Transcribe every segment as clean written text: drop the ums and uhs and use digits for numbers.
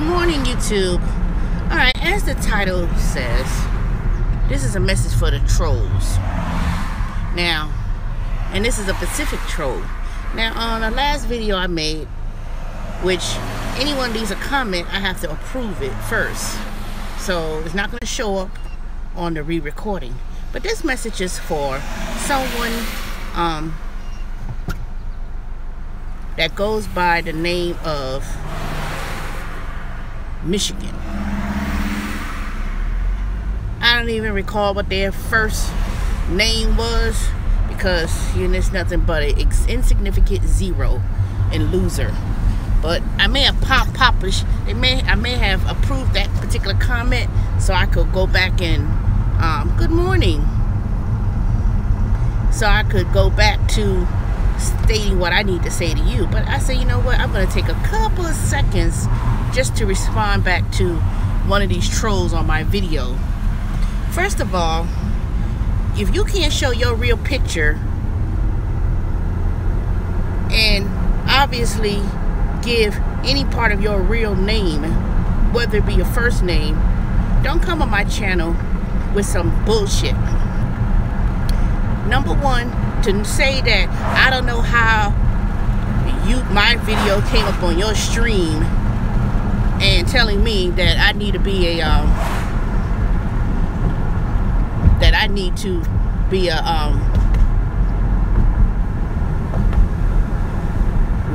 morning, YouTube. Alright, as the title says, this is a message for the trolls. Now, and this is a Pacific troll. Now, on the last video I made, which anyone leaves a comment, I have to approve it first. So, it's not going to show up on the re-recording. But this message is for someone that goes by the name of Michigan. I don't even recall what their first name was because it's nothing but an insignificant zero and loser. But I may have published. I may have approved that particular comment so I could go back and good morning. So I could go back to stating what I need to say to you. But I say, you know what? I'm going to take a couple of seconds just to respond back to one of these trolls on my video. First of all, if you can't show your real picture and obviously give any part of your real name, whether it be your first name, don't come on my channel with some bullshit. Number one, to say that I don't know how my video came up on your stream and telling me that I need to be a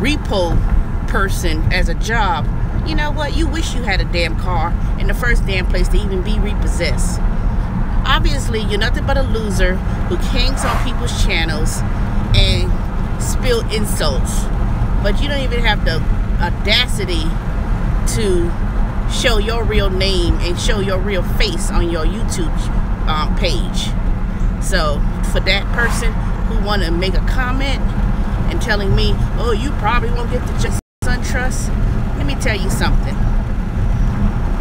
repo person as a job. You know what? You wish you had a damn car in the first damn place to even be repossessed. Obviously, you're nothing but a loser who hangs on people's channels and spill insults. But you don't even have the audacity to show your real name and show your real face on your YouTube page. So for that person who want to make a comment and telling me, oh, you probably won't get the SunTrust, let me tell you something.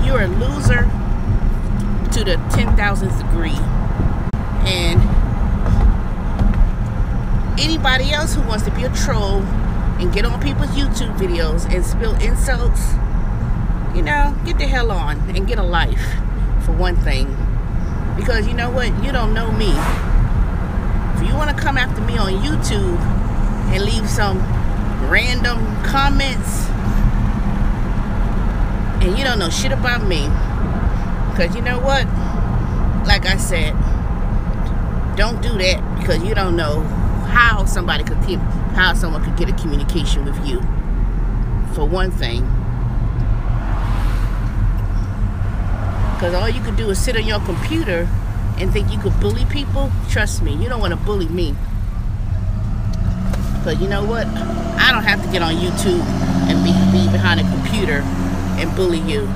You're a loser to the 10,000th degree. And anybody else who wants to be a troll and get on people's YouTube videos and spill insults, you know, get the hell on and get a life, for one thing. Because you know what? You don't know me. If you want to come after me on YouTube and leave some random comments and you don't know shit about me, because you know what? Like I said, don't do that, because you don't know how someone could get a communication with you, for one thing. Because all you could do is sit on your computer and think you could bully people. Trust me, you don't want to bully me. Because you know what? I don't have to get on YouTube and be behind a computer and bully you.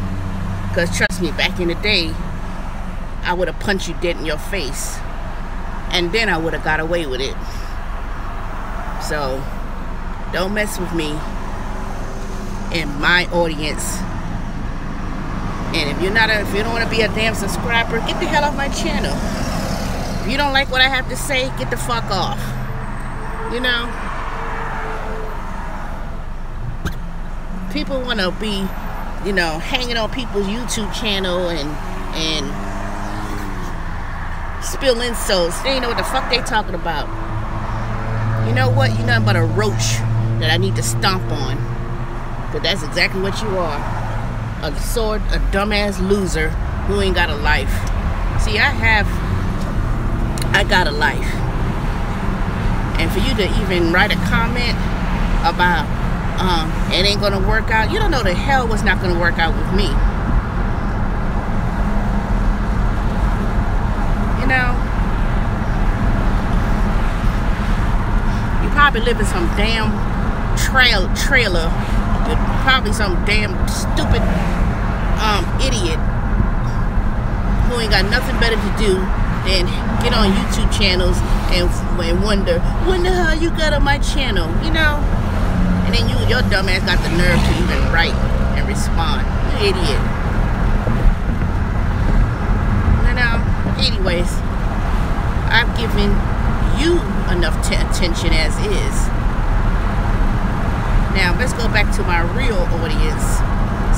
Because trust me, back in the day, I would have punched you dead in your face. And then I would have got away with it. So, don't mess with me and my audience. And if you don't want to be a damn subscriber, get the hell off my channel. If you don't like what I have to say, get the fuck off. You know? People want to be, you know, hanging on people's YouTube channel and spill insults. They ain't know what the fuck they talking about. You know what? You're nothing but a roach that I need to stomp on. But that's exactly what you are. A dumbass loser who ain't got a life. See, I got a life. And for you to even write a comment about it ain't gonna work out, you don't know the hell what's not gonna work out with me. You know, you probably live in some damn trailer with probably some damn stupid idiot who ain't got nothing better to do than get on YouTube channels and wonder how you got on my channel, you know? And then your dumb ass got the nerve to even write and respond. You idiot. You know? Anyways, I've given you enough attention as is. Now, let's go back to my real audience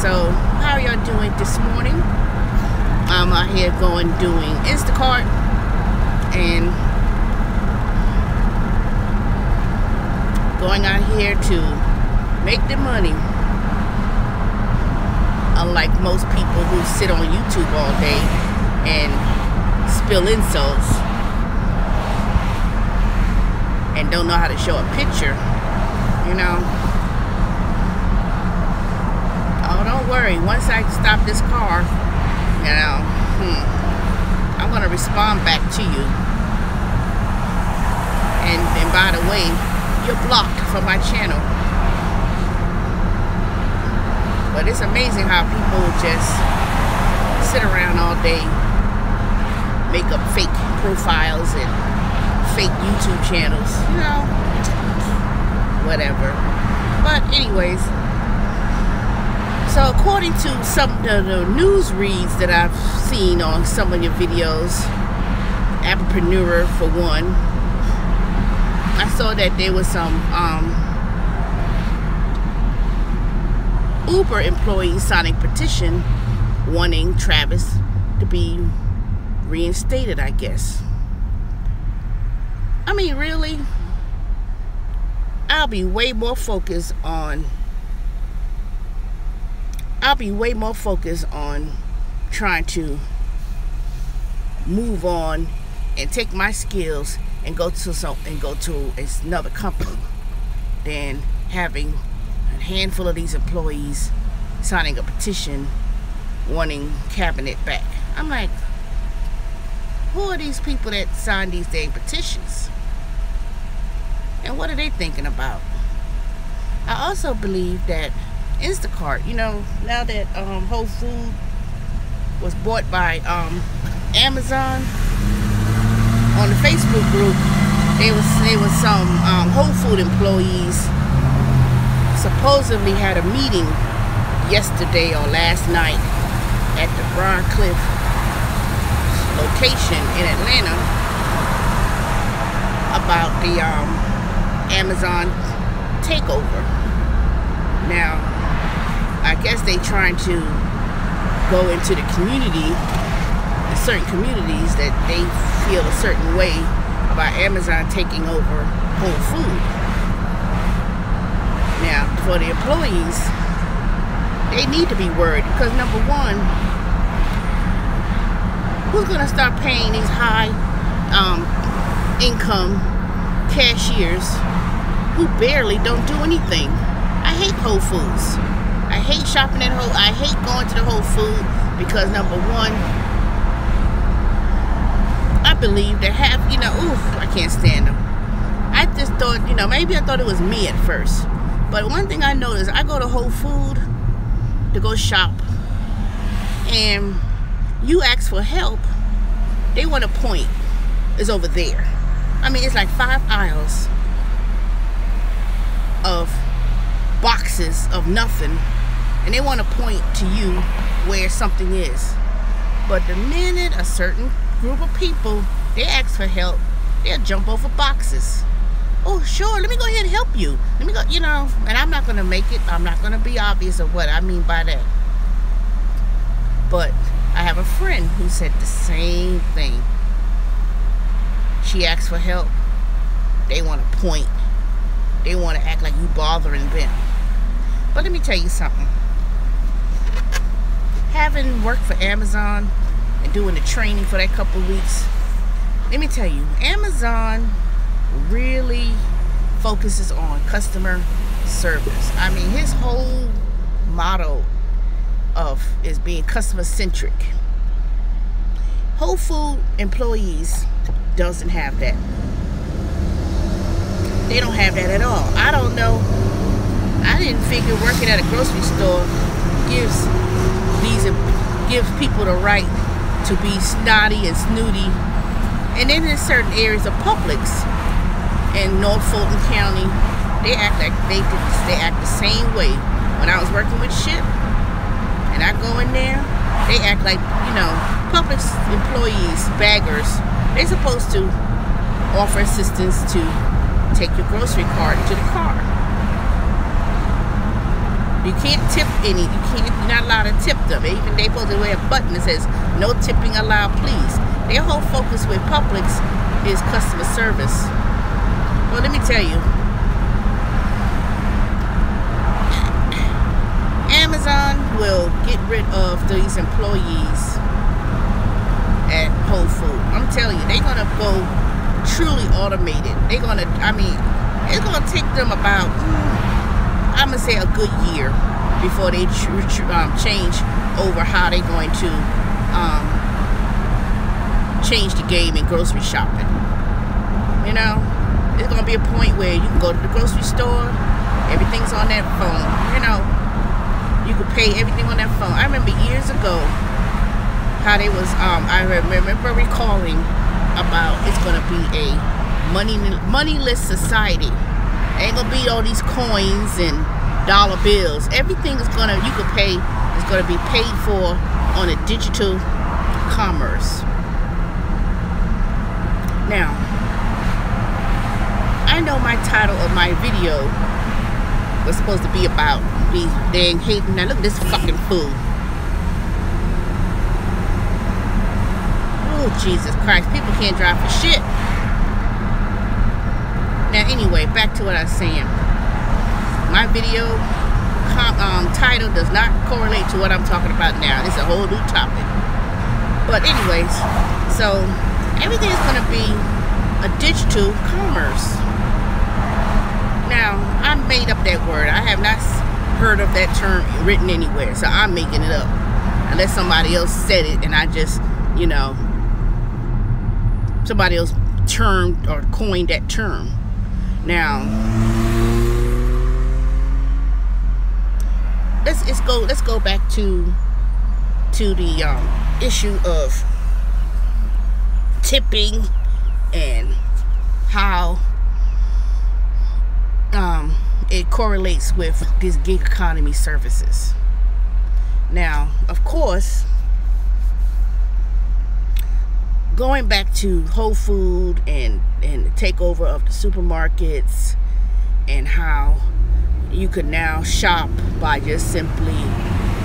So how are y'all doing this morning? I'm out here doing Instacart and going out here to make the money. Unlike most people who sit on YouTube all day and spill insults and don't know how to show a picture, you know. Oh, don't worry. Once I stop this car, you know, I'm gonna respond back to you. And by the way, you're blocked from my channel. But it's amazing how people just sit around all day, make up fake profiles and fake YouTube channels, you know, whatever. But anyways, so according to some of the news reads that I've seen on some of your videos, Entrepreneur for one, I saw that there was some Uber employees signing petition wanting Travis to be reinstated, I guess. I mean, really? I'll be way more focused on trying to move on and take my skills and go to another company than having a handful of these employees signing a petition wanting cabinet back. I'm like, who are these people that sign these dang petitions? And what are they thinking about? I also believe that Instacart, you know, now that Whole Food was bought by Amazon, on the Facebook group, there was some Whole Food employees supposedly had a meeting yesterday or last night at the Briar Cliff location in Atlanta about the Amazon takeover. Now, I guess they trying to go into the community, in certain communities that they feel a certain way about Amazon taking over Whole Food. Now, for the employees, they need to be worried because number one, who's gonna start paying these high income cashiers who barely don't do anything? I hate Whole Foods. I hate shopping at I hate going to the Whole Food because number one, I believe they have, you know, I can't stand them. I just thought, you know, maybe I thought it was me at first. But one thing I noticed, I go to Whole Food to go shop, and you ask for help, they want to point is over there. I mean, it's like 5 aisles of boxes of nothing, and they want to point to you where something is. But the minute a certain group of people, they ask for help, they'll jump over boxes. Oh, sure, let me go ahead and help you. Let me go, you know, and I'm not going to make it, I'm not going to be obvious of what I mean by that. But I have a friend who said the same thing. She asked for help, they want to point. They want to act like you bothering them. But let me tell you something. Having worked for Amazon and doing the training for that couple of weeks, let me tell you, Amazon really focuses on customer service. I mean, his whole motto is being customer centric. Whole Food employees doesn't have that. They don't have that at all. I don't know. I didn't figure working at a grocery store gives people the right to be snotty and snooty. And then in certain areas of Publix in North Fulton County, they act like they act the same way. When I was working with Ship and I go in there, they act like, you know, Publix employees, baggers, they're supposed to offer assistance to take your grocery cart into the car. You can't tip any. You're not allowed to tip them. Even they supposed to wear a button that says no tipping allowed, please. Their whole focus with Publix is customer service. Well, let me tell you, Amazon will get rid of these employees at Whole Foods. I'm telling you, they're gonna go truly automated. They're gonna, I mean, it's gonna take them about, I'm gonna say, a good year before they change over how they're going to change the game in grocery shopping. You know, it's gonna be a point where you can go to the grocery store, everything's on that phone. You know, you could pay everything on that phone. I remember years ago how they was, I remember recalling about it's gonna be a moneyless society. Ain't gonna be all these coins and dollar bills. Everything is gonna, you could pay, is gonna be paid for on a digital commerce. Now, I know my title of my video was supposed to be about these dang hating. Now look at this fucking fool. Oh, Jesus Christ. People can't drive for shit. Now, anyway, back to what I was saying. My video title does not correlate to what I'm talking about now. It's a whole new topic. But anyways, so everything is going to be a digital commerce. Now, I made up that word. I have not heard of that term written anywhere, so I'm making it up. Unless somebody else said it and I just, you know, somebody else termed or coined that term. Now, let's go back to the issue of tipping and how it correlates with these gig economy services. Now, of course, going back to Whole Foods and the takeover of the supermarkets and how you could now shop by just simply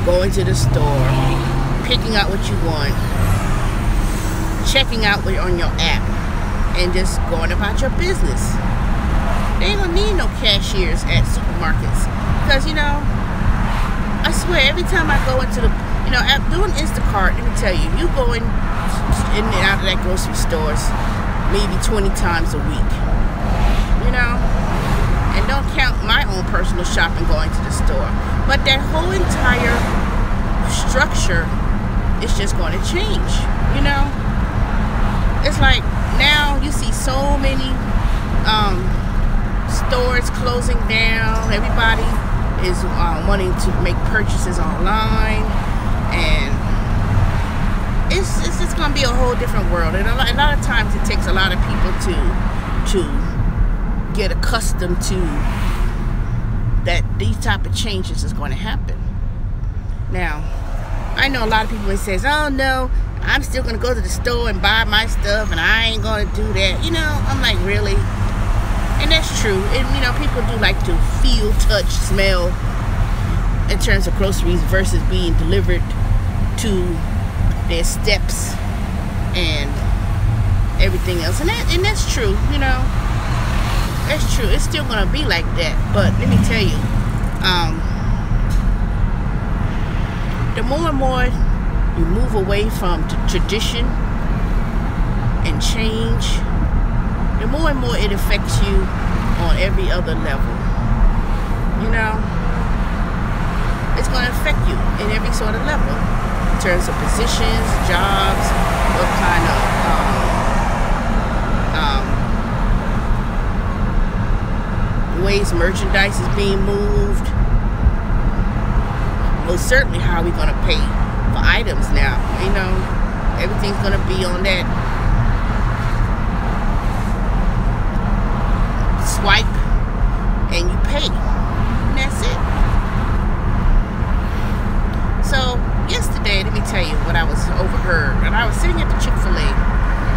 going to the store, picking out what you want, checking out on your app, and just going about your business. They ain't gonna need no cashiers at supermarkets because, you know, I swear every time I go into the, you know, doing Instacart, let me tell you, you go in and out of that grocery stores maybe 20 times a week, you know, and don't count my own personal shopping going to the store, but that whole entire structure is just going to change, you know. It's like now you see so many stores closing down. Everybody is wanting to make purchases online, and it's just gonna be a whole different world. And a lot of times it takes a lot of people to get accustomed to that these type of changes is going to happen. Now, I know a lot of people that says, "Oh no, I'm still gonna go to the store and buy my stuff, and I ain't gonna do that." You know, I'm like, really? And that's true. And you know, people do like to feel, touch, smell in terms of groceries versus being delivered to their steps and everything else. And that's true, you know. That's true. It's still gonna be like that. But let me tell you, the more and more you move away from tradition and change, the more and more it affects you on every other level. You know, it's going to affect you in every sort of level, in terms of positions, jobs, what kind of ways merchandise is being moved. Most certainly how we're going to pay for items now. You know, everything's going to be on that swipe and you pay, and that's it. So yesterday, let me tell you what I was overheard. When I was sitting at the Chick-fil-A,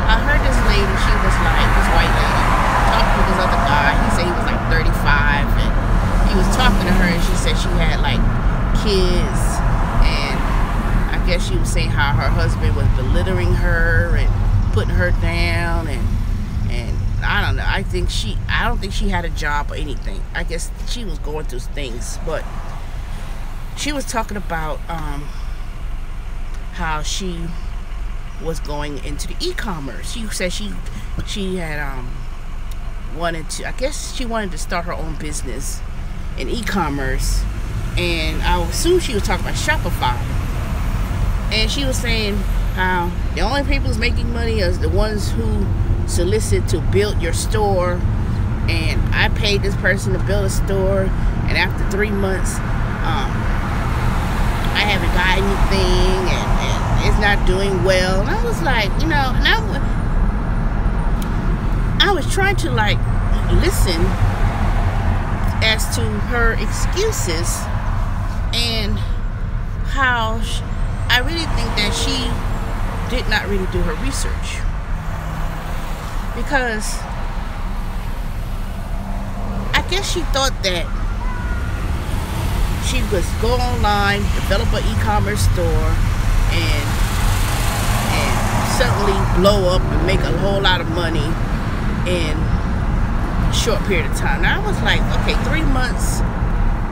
I heard this lady, she was like, this white lady, talking to this other guy. He said he was like 35, and he was talking to her, and she said she had like kids, and I guess she was saying how her husband was belittling her and putting her down, and I don't know. I don't think she had a job or anything. I guess she was going through things, but she was talking about how she was going into the e-commerce. She said she had wanted to, I guess she wanted to start her own business in e-commerce, and I assume she was talking about Shopify. And she was saying how the only people who's making money is the ones who solicit to build your store, and I paid this person to build a store, and after 3 months I haven't got anything, and it's not doing well. And I was like, you know, and I was trying to like listen as to her excuses, and how I really think that she did not really do her research, because I guess she thought that she was go online, develop an e-commerce store, and suddenly blow up and make a whole lot of money in a short period of time. Now I was like, okay, 3 months.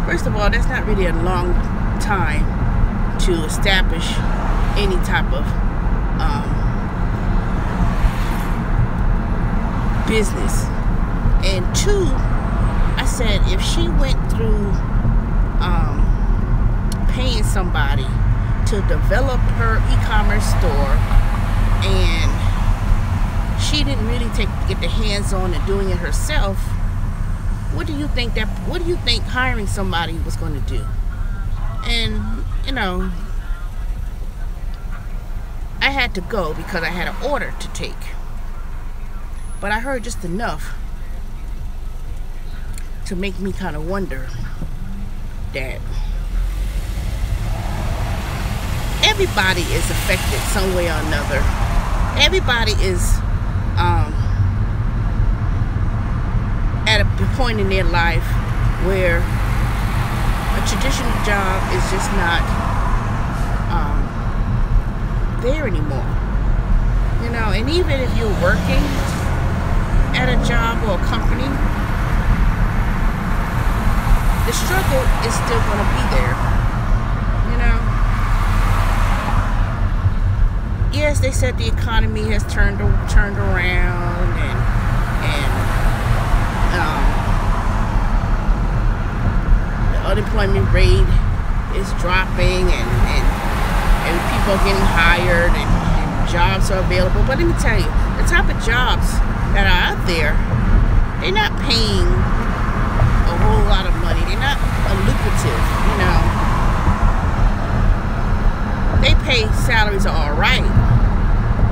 First of all, that's not really a long time to establish any type of business. And two, I said if she went through paying somebody to develop her e-commerce store, and she didn't really get the hands-on and doing it herself, what do you think hiring somebody was going to do? And you know, I had to go because I had an order to take, but I heard just enough to make me kind of wonder that everybody is affected some way or another. Everybody is at a point in their life where a traditional job is just not there anymore. You know, and even if you're working at a job or a company, the struggle is still going to be there. You know, yes, they said the economy has turned around, and the unemployment rate is dropping, and people are getting hired, and jobs are available. But let me tell you, the type of jobs that are out there, they're not paying a whole lot of money. They're not lucrative, you know. They pay salaries are all right,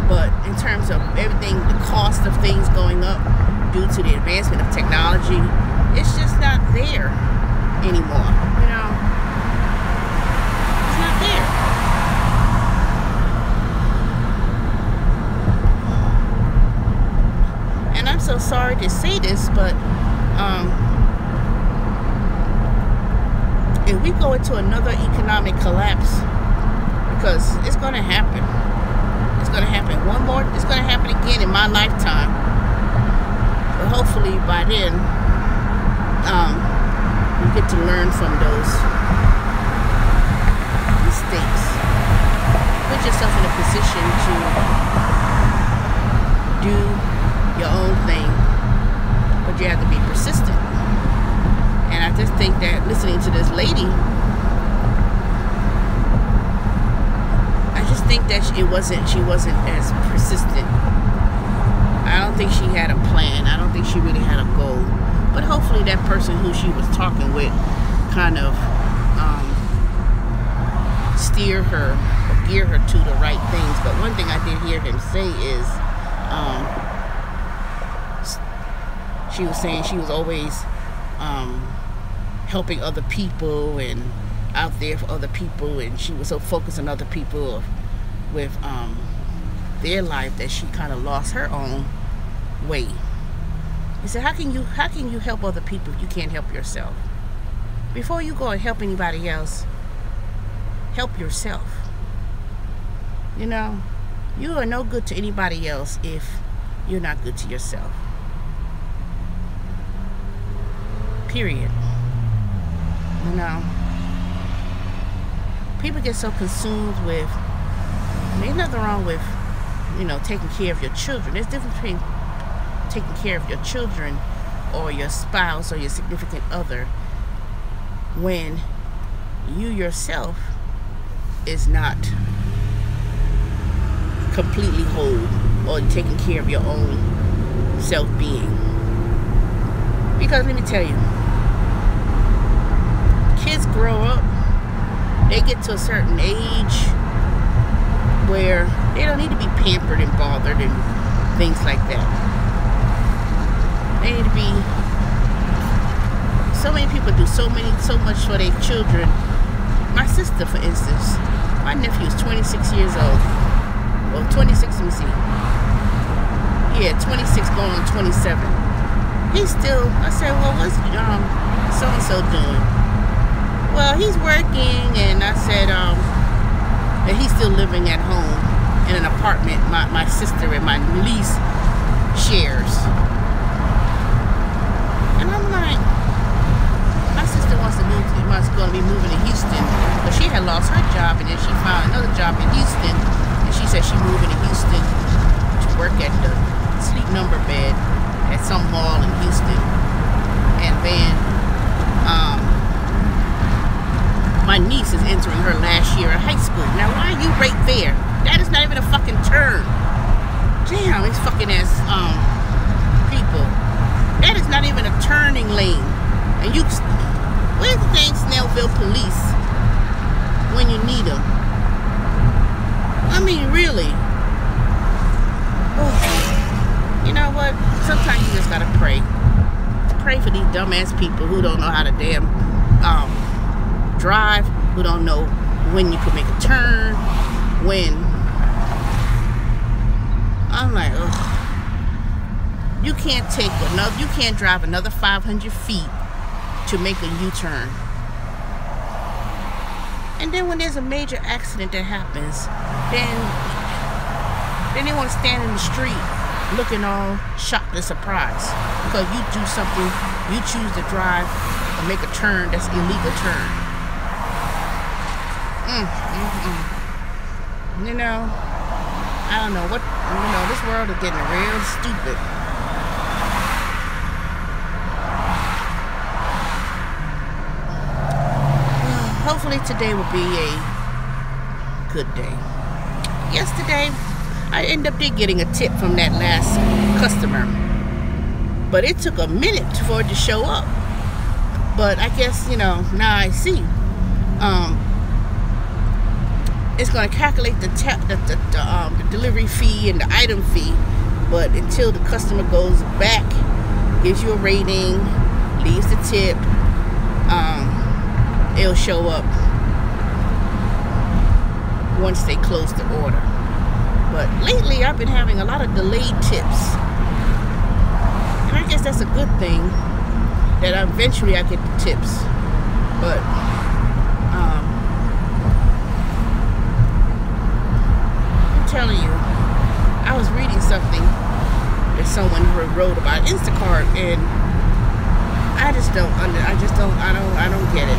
but in terms of everything, the cost of things going up due to the advancement of technology, it's just not there anymore, you know. It's not there. And I'm so sorry to say this, but if we go into another economic collapse, because it's going to happen. It's going to happen it's going to happen again in my lifetime. But hopefully by then, you get to learn from those mistakes. Put yourself in a position to do your own thing, but you have to be persistent. And I just think that listening to this lady, I just think that she wasn't as persistent. I don't think she had a plan. I don't think she really had a goal. But hopefully that person who she was talking with kind of steer her or gear her to the right things. But one thing I did hear him say is she was saying she was always helping other people and out there for other people, and she was so focused on other people with their life that she kind of lost her own way. He said, how can you help other people if you can't help yourself? Before you go and help anybody else, help yourself. You know, you are no good to anybody else if you're not good to yourself. Period. You know, people get so consumed with, there's nothing wrong with, you know, taking care of your children. There's a difference between taking care of your children or your spouse or your significant other when you yourself is not completely whole or taking care of your own self-being. Because let me tell you, kids grow up, they get to a certain age where they don't need to be pampered and bothered and things like that. They need to be, so many people do so much for their children. My sister, for instance, my nephew is 26 years old. Well, 26, let me see. Yeah, 26 going on 27. He's still, I said, well, what's so-and-so doing? Well, he's working, and I said, that he's still living at home in an apartment my sister and my niece shares. And I'm like, my sister wants to going to be moving to Houston, but she had lost her job, and then she found another job in Houston, and she said she's moving to Houston to work at the sleep number bed at some mall in Houston. And then my niece is entering her last year of high school. Now, why are you right there? That is not even a fucking turn. Damn, these fucking ass people. That is not even a turning lane. And you, where's the dang Snellville police when you need them? I mean, really. Oh. You know what? Sometimes you just gotta pray. Pray for these dumbass people who don't know how to damn drive, who don't know when you can make a turn, when. I'm like, ugh. You can't drive another 500 feet to make a U-turn. And then when there's a major accident that happens, then they want to stand in the street looking all shocked and surprised because you do something, you choose to drive or make a turn that's illegal turn. You know, I don't know what, you know, this world is getting real stupid. Hopefully today will be a good day. Yesterday, I ended up getting a tip from that last customer, but it took a minute for it to show up. But I guess, you know, now I see. It's going to calculate the delivery fee and the item fee, but until the customer goes back, gives you a rating, leaves the tip, it'll show up once they close the order. But lately I've been having a lot of delayed tips, and I guess that's a good thing that eventually I get the tips. But I'm telling you, I was reading something that someone wrote about Instacart, and I don't get it.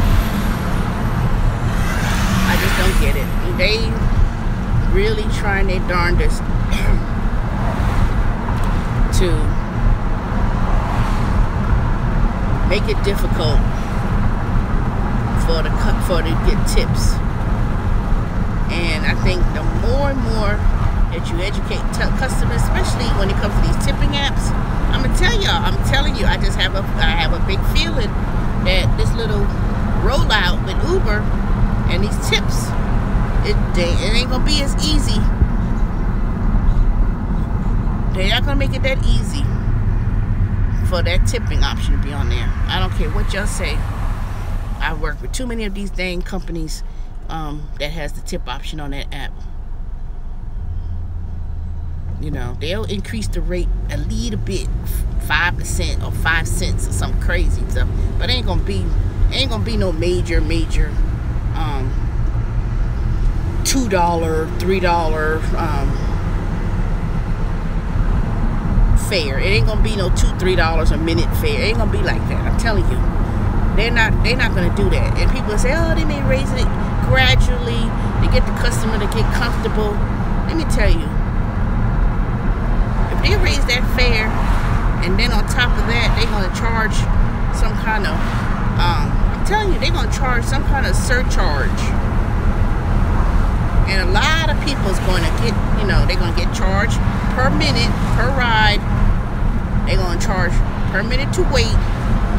I just don't get it. They really trying their darndest to make it difficult for to get tips. And I think the more and more that you educate customers, especially when it comes to these tipping apps, I'm telling you, I have a big feeling that this little rollout with Uber and these tips, it ain't gonna be as easy. They're not gonna make it that easy for that tipping option to be on there. I don't care what y'all say. I work with too many of these dang companies that has the tip option on that app. You know, they'll increase the rate a little bit, 5% or 5 cents or some crazy stuff, but it ain't gonna be Ain't gonna be no major $2, $3 fare. It ain't gonna be no $2, $3 a minute fare. It ain't gonna be like that. I'm telling you, they're not gonna do that. And people say, oh, they may raise it gradually to get the customer to get comfortable. Let me tell you, if they raise that fare and then on top of that they're gonna charge some kind of I'm telling you, they're gonna charge some kind of surcharge. And a lot of people's going to get, they're going to get charged per minute, per ride. They're going to charge per minute to wait.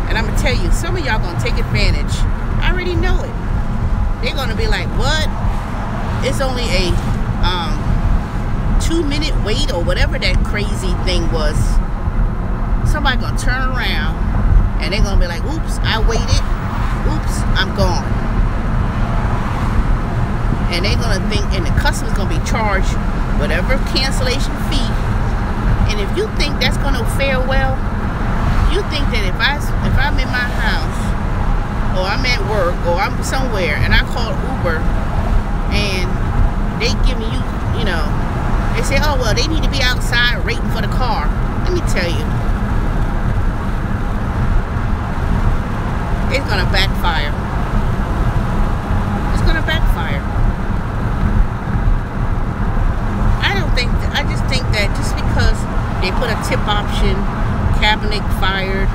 And I'm going to tell you, some of y'all going to take advantage. I already know it. They're going to be like, what? It's only a 2-minute wait or whatever that crazy thing was. Somebody going to turn around and they're going to be like, oops, I waited. Oops, I'm gone. And they're gonna think, and the customer's gonna be charged whatever cancellation fee. And if you think that's gonna fare well, you think that if I'm in my house, or I'm at work, or I'm somewhere, and I call Uber, and they give me they say, oh well, they need to be outside waiting for the car. Let me tell you, it's gonna backfire. It's gonna backfire. I just think that just because they put a tip option, cabinet fired,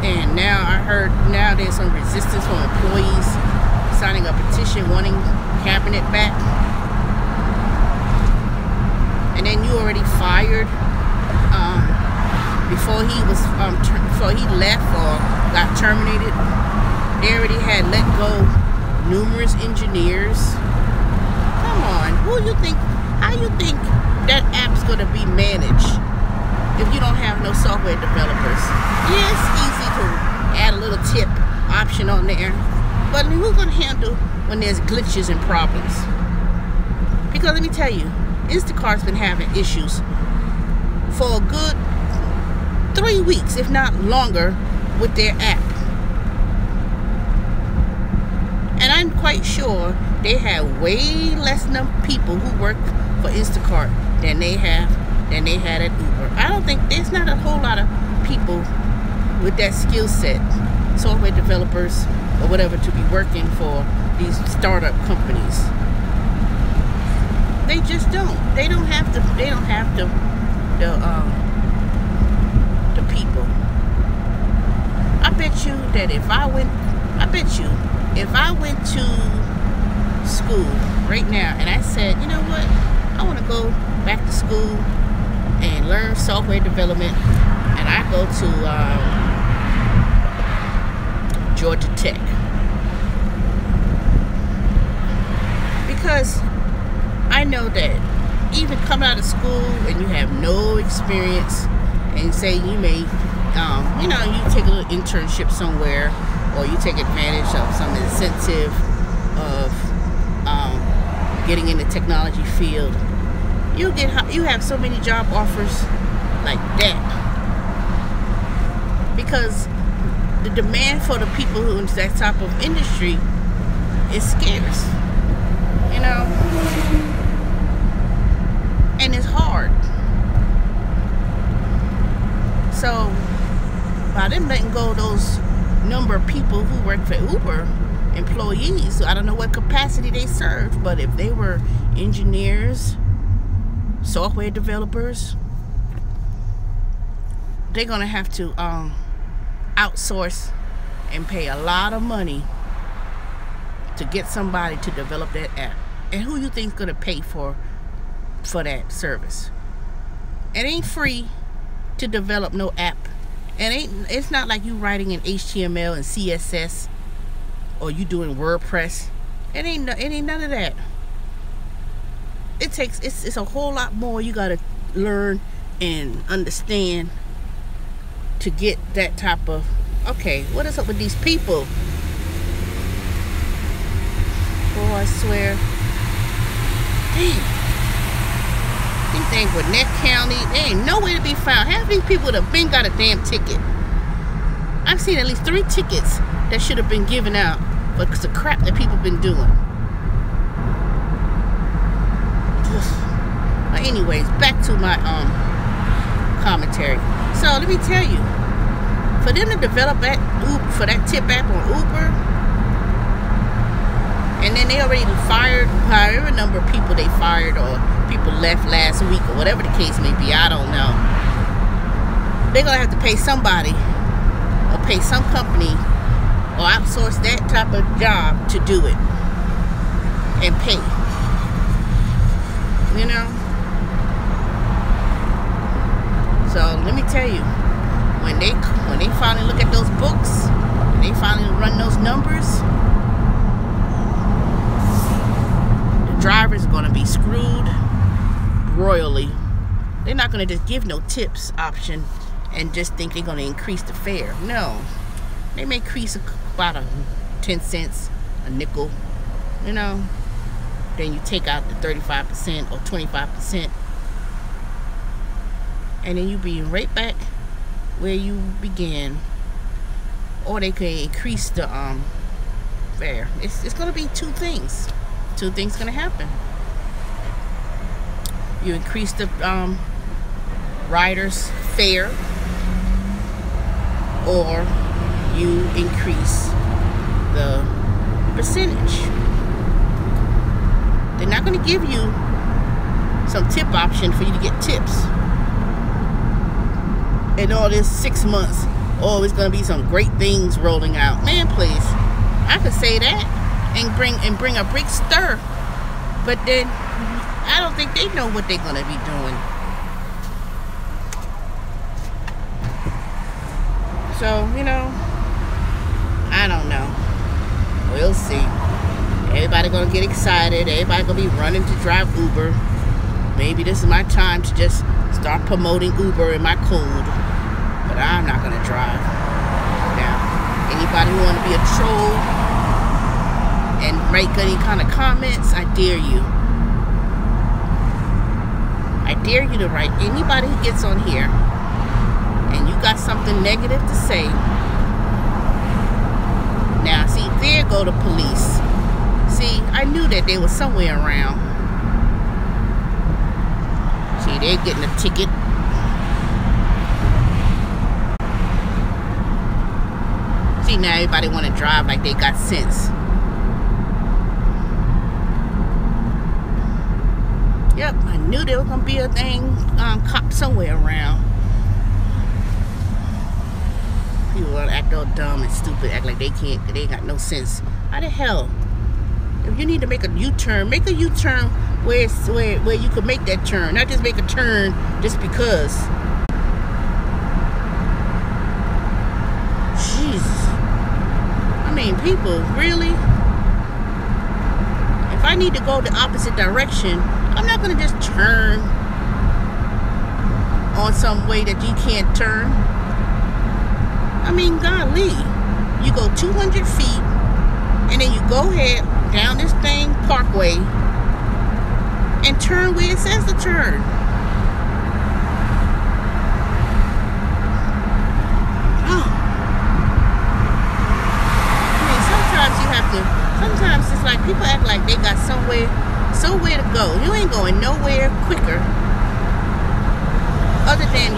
and now I heard there's some resistance from employees signing a petition wanting cabinet back, and then you already fired before he was before he left or got terminated. They already had let go numerous engineers. Come on, how you think that app's going to be managed if you don't have no software developers? Yeah, it's easy to add a little tip option on there, but who's going to handle when there's glitches and problems? Because let me tell you, Instacart's been having issues for a good 3 weeks, if not longer, with their app. And I'm quite sure they have way less number of people who work for Instacart than they had at Uber. I don't think there's not a whole lot of people with that skill set, software developers or whatever, to be working for these startup companies. They just don't. They don't have the people. I bet you that if I went to school right now and I said, you know what, I want to go back to school and learn software development, and I go to Georgia Tech, because I know that even coming out of school and you have no experience, and say you may you take a little internship somewhere, or you take advantage of some incentive of getting in the technology field, you have so many job offers like that, because the demand for the people who in that type of industry is scarce, and it's hard. So by them letting go of those number of people who work for Uber, employees, so I don't know what capacity they serve, but if they were engineers, software developers, they're gonna have to outsource and pay a lot of money to get somebody to develop that app. And who you think's gonna pay for that service? It ain't free to develop no app. It's not like you writing in HTML and CSS, or you doing WordPress. It ain't none of that. It's a whole lot more you gotta learn and understand to get that type of. Okay, what is up with these people? Oh, I swear. Damn. These things with Gwinnett County, they ain't nowhere to be found. Half these people would have been got a damn ticket. I've seen at least 3 tickets that should have been given out for the crap that people been doing. But anyways, back to my commentary. So let me tell you, for them to develop that for that tip app on Uber, and then they already fired however number of people they fired, or people left last week, or whatever the case may be, I don't know. They're gonna have to pay somebody, or pay some company, or outsource that type of job to do it and pay. You know? So let me tell you, when they finally look at those books, and they finally run those numbers, the drivers are gonna be screwed royally. They're not gonna just give no tips option and just think they're gonna increase the fare. No, they may increase about 10 cents, a nickel, you know. Then you take out the 35% or 25%, and then you be right back where you began. Or they can increase the fare. It's gonna be two things. Two things gonna happen. You increase the rider's fare, or you increase the percentage. They're not going to give you some tip option for you to get tips. And all this 6 months, oh, it's going to be some great things rolling out. Man, please. I could say that and bring a big stir. But then I don't think they know what they're going to be doing. So, you know, I don't know. We'll see. Everybody gonna get excited. Everybody gonna be running to drive Uber. Maybe this is my time to just start promoting Uber in my code. But I'm not gonna drive. Now, anybody who wanna be a troll and make any kind of comments, I dare you. I dare you to write. Anybody who gets on here and you got something negative to say. Now, see, there go the police. See, I knew that they were somewhere around. See, they're getting a ticket. See, now everybody want to drive like they got sense. Yep, I knew there was going to be a dang cop somewhere around. People want to act all dumb and stupid, act like they ain't got no sense. How the hell? If you need to make a U-turn, make a U-turn where you can make that turn. Not just make a turn just because. Jesus. I mean, people, really? If I need to go the opposite direction, I'm not going to just turn on some way that you can't turn. I mean, golly. You go 200 feet, and then you go ahead down this thing parkway and turn where it says to turn. Oh. I mean, sometimes you have to, sometimes it's like people act like they got somewhere to go. You ain't going nowhere quicker other than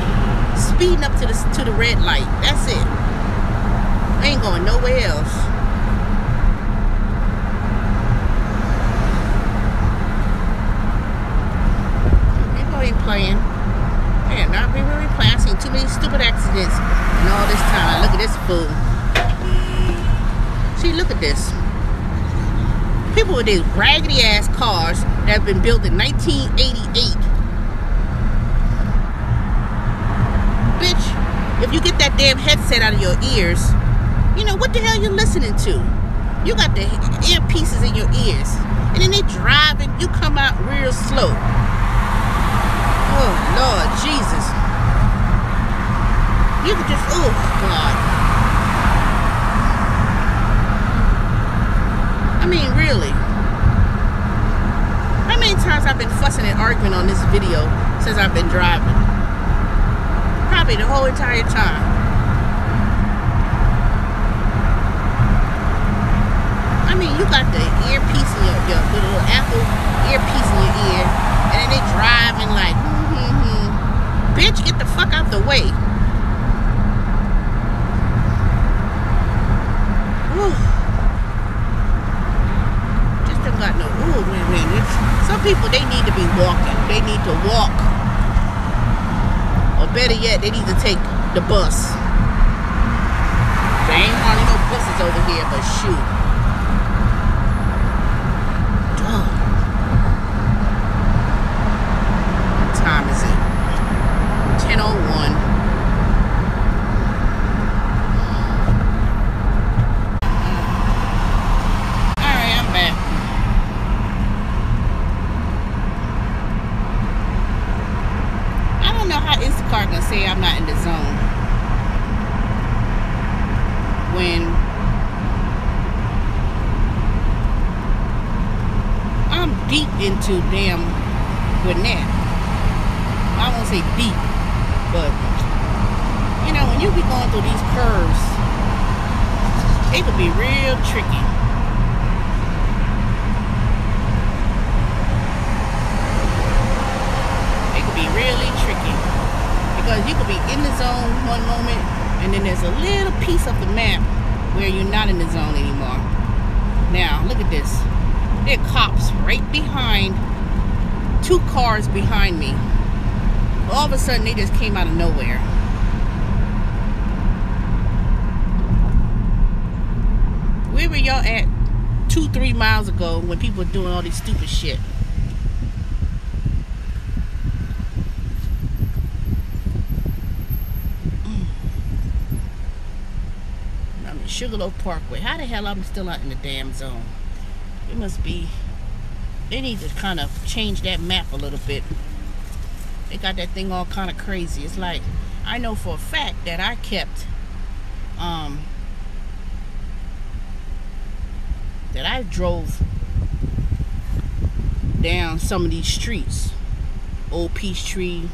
speeding up to the red light. That's it. I ain't going nowhere else. Playing. Man, not really playing. I've seen too many stupid accidents in all this time. Look at this fool. See, look at this. People with these raggedy ass cars that have been built in 1988. Bitch, if you get that damn headset out of your ears, you know what the hell you're listening to? You got the earpieces in your ears, and then they driving. You come out real slow. Oh, Lord Jesus. You could just, oh, God. I mean, really. How many times I've been fussing and arguing on this video since I've been driving? Probably the whole entire time. you got the earpiece in your little Apple earpiece in your ear, and then they driving like, bitch, get the fuck out the way. Whew. Just don't got no, man. Some people, they need to be walking. They need to walk. Or better yet, they need to take the bus. There ain't hardly no buses over here, but shoot. Duh. What time is it? 10:01. Alright, I'm back. I don't know how Instacart gonna say I'm not in the zone when I'm deep into damn Gwinnett. I won't say deep, but you know, when you be going through these curves, it could be real tricky. It could be really tricky because you could be in the zone one moment, and then there's a little piece of the map where you're not in the zone anymore. Now, look at this. There are cops right behind, 2 cars behind me. All of a sudden, they just came out of nowhere. Where were y'all at 2-3 miles ago when people were doing all this stupid shit? Sugarloaf Parkway. How the hell I'm still out in the damn zone? It must be, they need to kind of change that map a little bit. They got that thing all kind of crazy. It's like, I know for a fact that I kept that I drove down some of these streets, Old Peachtree,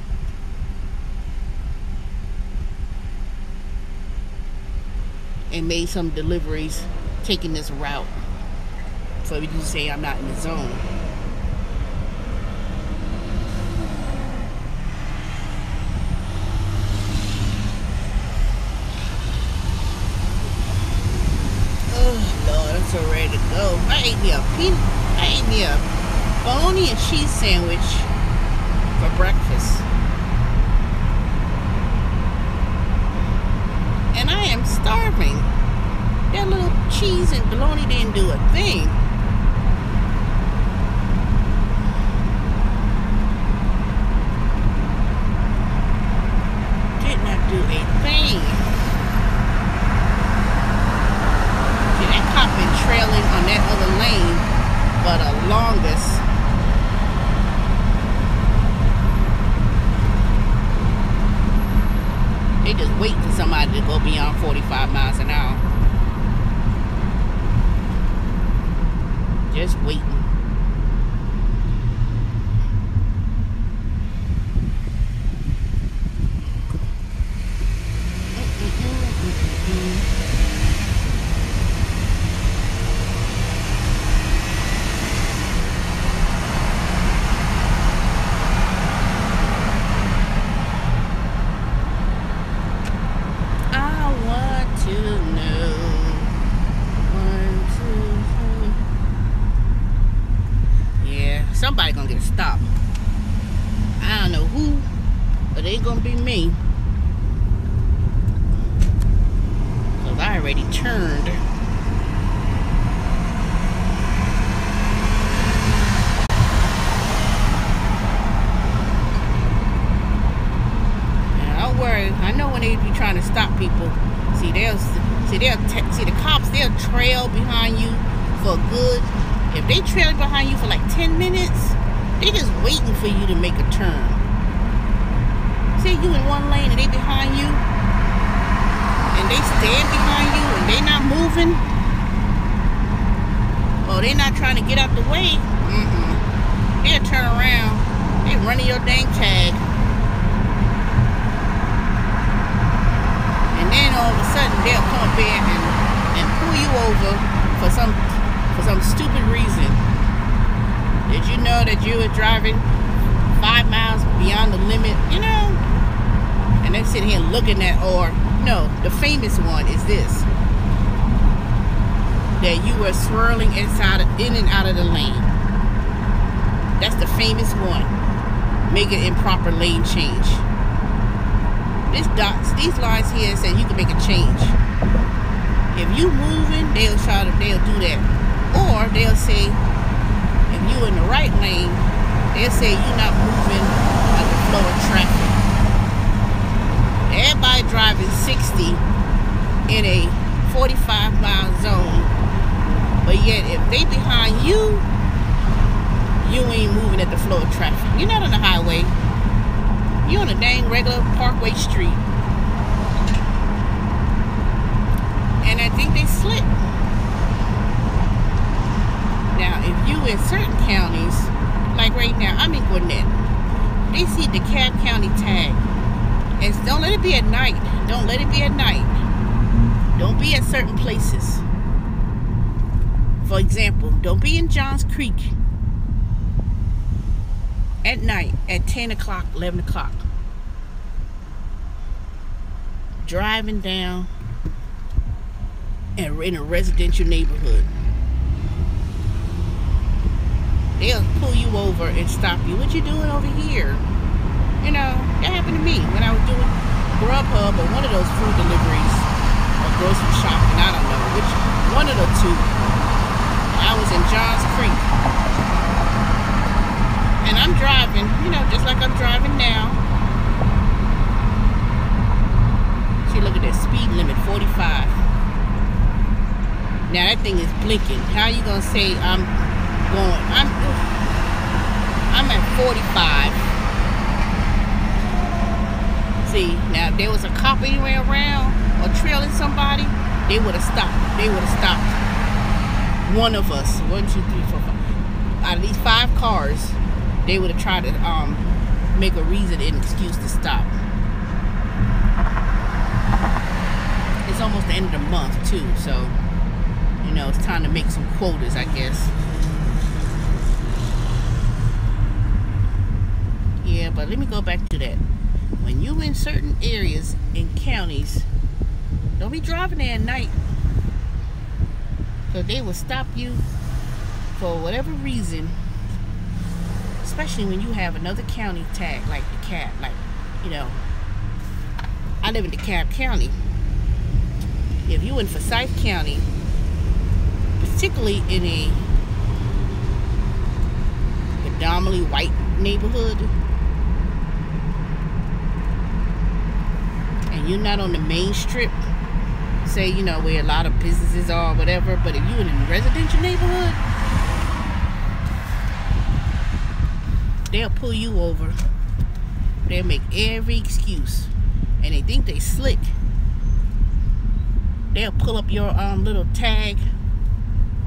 and made some deliveries taking this route. So we can say I'm not in the zone. Oh Lord, I'm so ready to go. I ate me a bologna and cheese sandwich for breakfast. And I am starving. That little cheese and bologna didn't do a thing. Did not do a thing. See, that cop been trailing on that other lane for the longest. They just wait for somebody to go beyond 45 miles an hour. Just waiting. Somebody gonna get stopped. I don't know who, but it ain't gonna be me. Cause I already turned. And don't worry, I know when they be trying to stop people. See the cops, they'll trail behind you for good. If they trail behind you for like 10 minutes, they just waiting for you to make a turn. Say you in one lane and they behind you, and they stand behind you and they not moving, or they not trying to get out the way, they'll turn around, they running your dang tag, and then all of a sudden they'll come up there and pull you over for some stupid reason. Did you know that you were driving 5 miles beyond the limit? You know, and they're sitting here looking at, or no, the famous one is this, that you were swirling in and out of the lane. That's the famous one. Make an improper lane change. These lines here say you can make a change. If you moving, they'll do that. Or they'll say, if you in the right lane, they'll say you're not moving like the flow of traffic. Everybody driving 60 in a 45-mile zone, but yet if they behind you, you ain't moving at the flow of traffic. You're not on the highway. You're on a dang regular parkway street. And I think they slip. Now, if you in certain counties, like right now, I'm in Gwinnett, they see the DeKalb County tag. And don't let it be at night. Don't let it be at night. Don't be at certain places. For example, don't be in Johns Creek at night at 10 o'clock, 11 o'clock. Driving down and in a residential neighborhood. They'll pull you over and stop you. What you doing over here? You know, that happened to me when I was doing Grubhub or one of those food deliveries or grocery shopping. I don't know which one of the two. I was in Johns Creek. And I'm driving, you know, just like I'm driving now. See, look at that speed limit, 45. Now that thing is blinking. How you gonna say I'm at 45? See, now if there was a cop anywhere around or trailing somebody, they would have stopped. They would have stopped one of us. 1, 2, 3, 4, 5. Out of these 5 cars, they would have tried to make a reason and excuse to stop. It's almost the end of the month too, so you know it's time to make some quotas, I guess. Yeah, but let me go back to that. When you in certain areas in counties, don't be driving there at night, because they will stop you for whatever reason. Especially when you have another county tag, like DeKalb, like, you know, I live in DeKalb County. If you in Forsyth County, particularly in a predominantly white neighborhood, and you're not on the main strip, say, you know, where a lot of businesses are or whatever, but if you're in a residential neighborhood, they'll pull you over. They'll make every excuse, and they think they slick. They'll pull up your little tag,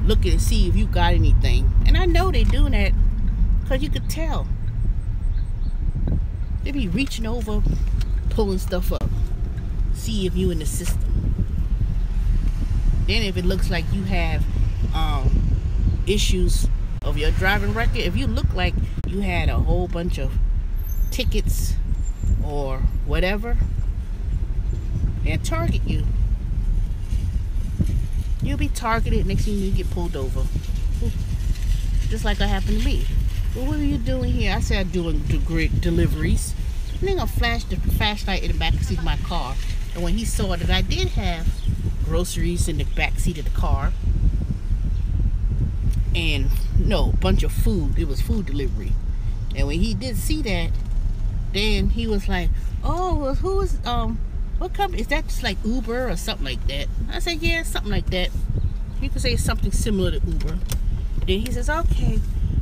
look and see if you got anything. And I know they doing that because you could tell. They be reaching over, pulling stuff up, see if you in the system. Then if it looks like you have issues of your driving record, if you look like you had a whole bunch of tickets or whatever, they'll target you. You'll be targeted. Next thing you get pulled over. Just like that happened to me. Well, what are you doing here? I said I'm doing deliveries. And then I flashed the flashlight in the back seat of my car. And when he saw that I did have groceries in the back seat of the car, and no, a bunch of food. It was food delivery. And when he did see that, then he was like, oh, well, who is, what company? Is that just like Uber or something like that? I said, yeah, something like that. You could say something similar to Uber. Then he says, okay.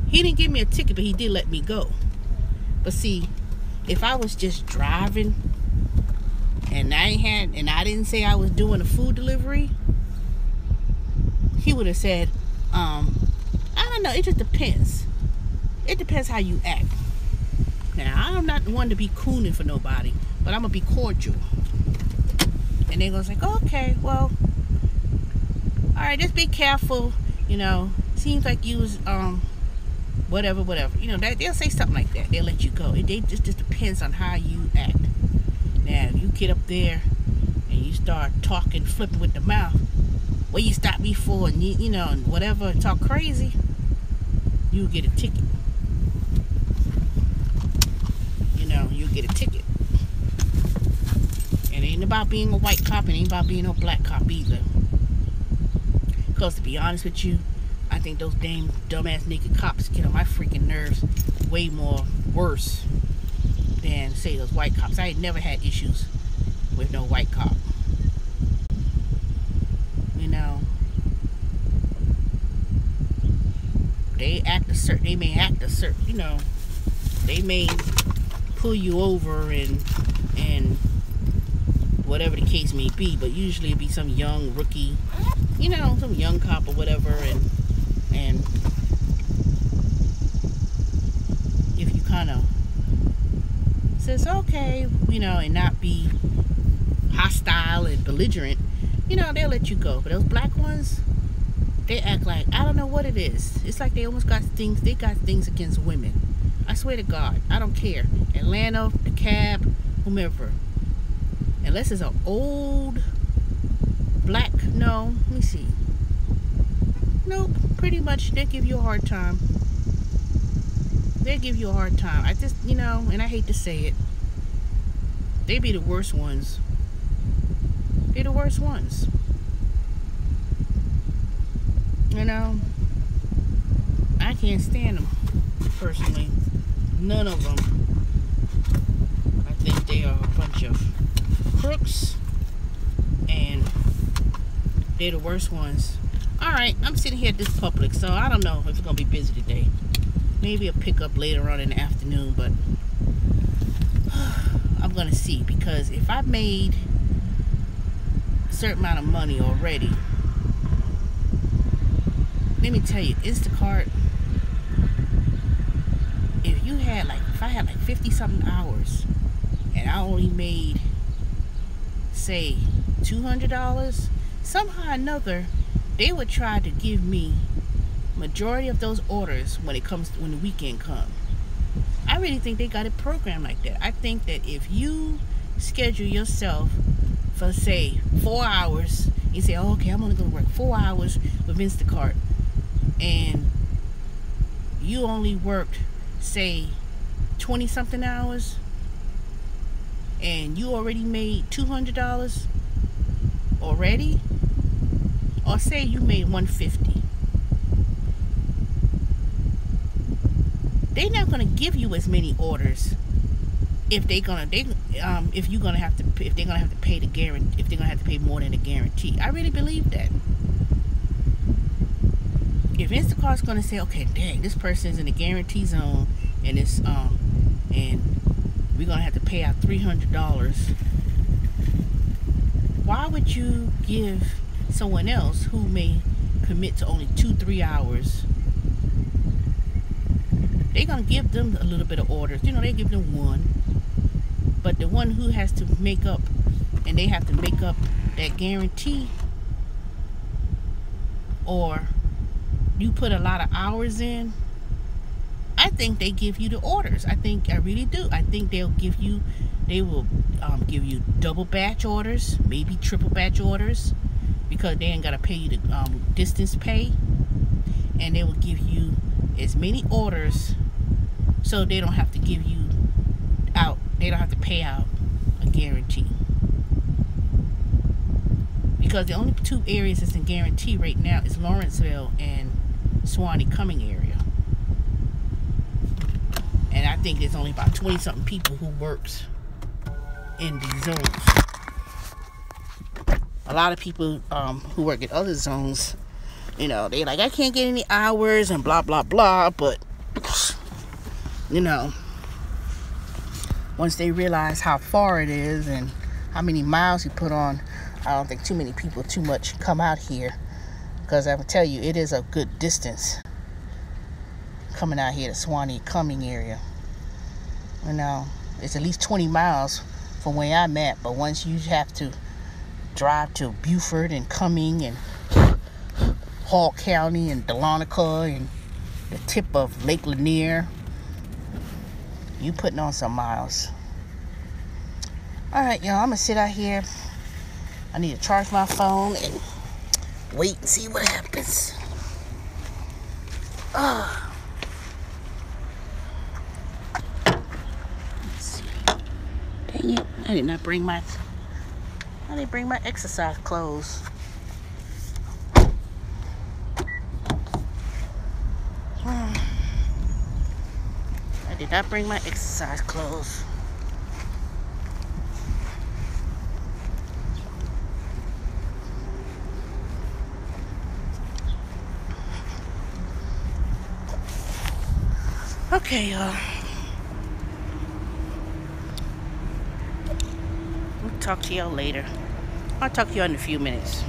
He didn't give me a ticket, but he did let me go. But see, if I was just driving and I didn't say I was doing a food delivery, he would have said, I don't know, it just depends. It depends how you act. Now, I'm not the one to be cooning for nobody, but I'm gonna be cordial. And they're gonna say, okay, well, all right, just be careful, you know, seems like you was whatever, you know, they'll say something like that. They'll let you go. It just depends on how you act. Now, if you get up there and you start talking, flipping with the mouth, what you stop me for, and you know, and whatever, and talk crazy, you'll get a ticket. You know, you'll get a ticket. And it ain't about being a white cop, it ain't about being a black cop either. Because to be honest with you, I think those damn dumbass naked cops get on my freaking nerves way more worse than, say, those white cops. I ain't never had issues with no white cop. You know, they may act a certain, you know, they may pull you over and whatever the case may be, but usually it'd be some young rookie, you know, some young cop or whatever, and if you kind of says okay, you know, and not be hostile and belligerent, you know, they'll let you go. But those black ones, they act like, I don't know what it is. It's like they almost got things, they got things against women. I swear to God, I don't care. Atlanta, the cab, whomever. Unless it's an old black, no, let me see. Nope, pretty much they give you a hard time. They give you a hard time. I just, you know, and I hate to say it, they be the worst ones. They're the worst ones. You know, I can't stand them, personally. None of them. I think they are a bunch of crooks, and they're the worst ones. Alright, I'm sitting here at this Publix, so I don't know if it's going to be busy today. Maybe a pickup later on in the afternoon, but I'm going to see, because if I made a certain amount of money already, let me tell you, Instacart, if I had like 50 something hours and I only made, say, $200, somehow or another they would try to give me majority of those orders when the weekend comes. I really think they got it programmed like that. I think that if you schedule yourself for, say, 4 hours, you say, oh, okay, I'm only going to work 4 hours with Instacart, and you only worked, say, 20 something hours, and you already made $200 already, or say you made $150, they're not gonna give you as many orders if they're gonna have to pay more than a guarantee. I really believe that. If Instacart's gonna say, okay, dang, this person's in the guarantee zone, and it's and we're gonna have to pay out $300, why would you give someone else who may commit to only 2-3 hours? They're gonna give them a little bit of orders. You know, they give them one, but the one who has to make up, and they have to make up that guarantee, or you put a lot of hours in, I think they give you the orders. I really do. I think they will give you double batch orders, maybe triple batch orders, because they ain't got to pay you the distance pay, and they will give you as many orders so they don't have to give you out, they don't have to pay out a guarantee. Because the only two areas that's in guarantee right now is Lawrenceville and Suwannee Cumming area. And I think there's only about 20 something people who works in these zones. A lot of people who work at other zones, you know, they like, I can't get any hours and blah blah blah, but you know, once they realize how far it is and how many miles you put on, I don't think too many people come out here, because I will tell you, it is a good distance coming out here to Suwannee Cumming area. You know, it's at least 20 miles from where I'm at, but once you have to drive to Beaufort and Cumming and Hall County and Dahlonega and the tip of Lake Lanier. You putting on some miles. Alright, y'all, I'm gonna sit out here. I need to charge my phone and wait and see what happens. Let's see. Dang it, I didn't bring my exercise clothes. I did not bring my exercise clothes. Okay, y'all. I'll talk to y'all later. I'll talk to y'all in a few minutes.